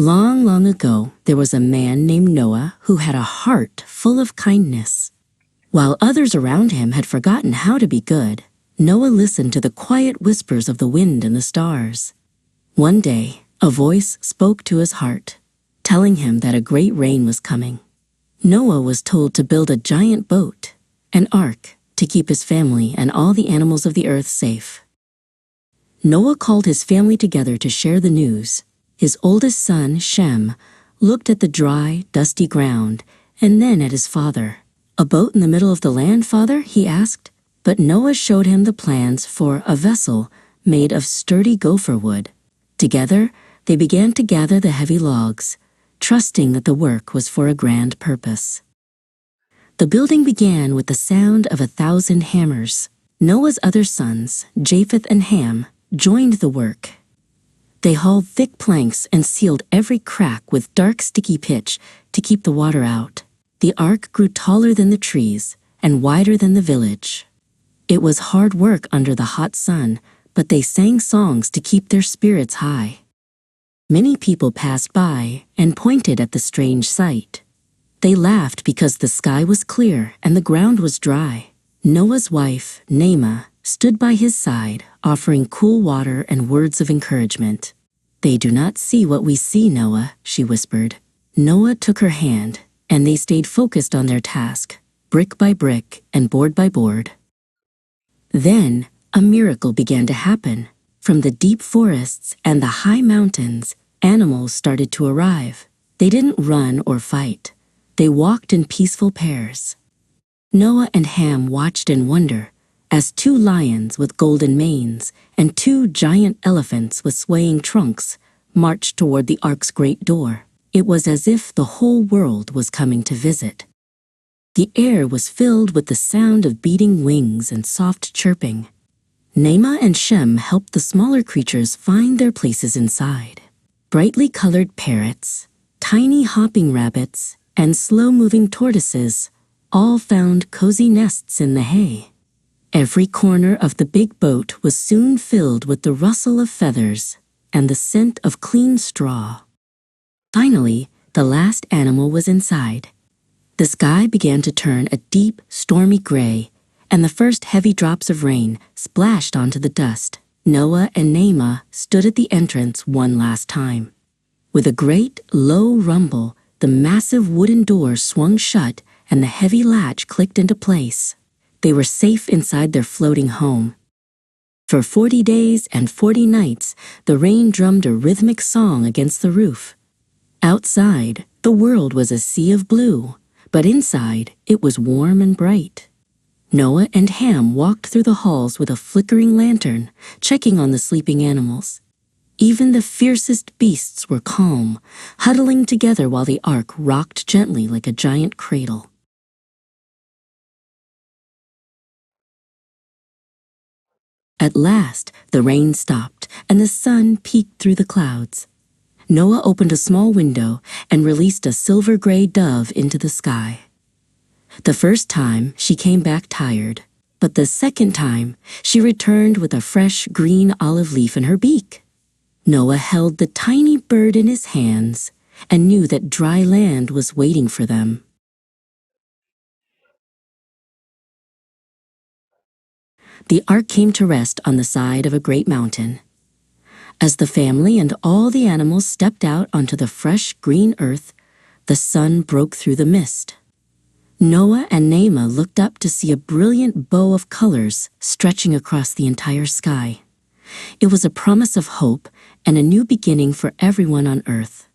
Long, long ago, there was a man named Noah who had a heart full of kindness. While others around him had forgotten how to be good, Noah listened to the quiet whispers of the wind and the stars. One day, a voice spoke to his heart, telling him that a great rain was coming. Noah was told to build a giant boat, an ark, to keep his family and all the animals of the earth safe. Noah called his family together to share the news. His oldest son, Shem, looked at the dry, dusty ground and then at his father. "A boat in the middle of the land, father?" he asked. But Noah showed him the plans for a vessel made of sturdy gopher wood. Together, they began to gather the heavy logs, trusting that the work was for a grand purpose. The building began with the sound of 1,000 hammers. Noah's other sons, Japheth and Ham, joined the work. They hauled thick planks and sealed every crack with dark, sticky pitch to keep the water out. The ark grew taller than the trees and wider than the village. It was hard work under the hot sun, but they sang songs to keep their spirits high. Many people passed by and pointed at the strange sight. They laughed because the sky was clear and the ground was dry. Noah's wife, Naamah, stood by his side, offering cool water and words of encouragement. "They do not see what we see, Noah," she whispered. Noah took her hand, and they stayed focused on their task, brick by brick and board by board. Then, a miracle began to happen. From the deep forests and the high mountains, animals started to arrive. They didn't run or fight. They walked in peaceful pairs. Noah and Ham watched in wonder as 2 lions with golden manes and 2 giant elephants with swaying trunks marched toward the ark's great door. It was as if the whole world was coming to visit. The air was filled with the sound of beating wings and soft chirping. Naamah and Shem helped the smaller creatures find their places inside. Brightly colored parrots, tiny hopping rabbits, and slow-moving tortoises all found cozy nests in the hay. Every corner of the big boat was soon filled with the rustle of feathers and the scent of clean straw. Finally, the last animal was inside. The sky began to turn a deep, stormy gray, and the first heavy drops of rain splashed onto the dust. Noah and Naamah stood at the entrance one last time. With a great, low rumble, the massive wooden door swung shut and the heavy latch clicked into place. They were safe inside their floating home. For 40 days and 40 nights, the rain drummed a rhythmic song against the roof. Outside, the world was a sea of blue, but inside, it was warm and bright. Noah and Ham walked through the halls with a flickering lantern, checking on the sleeping animals. Even the fiercest beasts were calm, huddling together while the ark rocked gently like a giant cradle. At last, the rain stopped, and the sun peeked through the clouds. Noah opened a small window and released a silver-gray dove into the sky. The first time, she came back tired, but the second time, she returned with a fresh green olive leaf in her beak. Noah held the tiny bird in his hands and knew that dry land was waiting for them. The ark came to rest on the side of a great mountain. As the family and all the animals stepped out onto the fresh green earth, the sun broke through the mist. Noah and Naamah looked up to see a brilliant bow of colors stretching across the entire sky. It was a promise of hope and a new beginning for everyone on earth.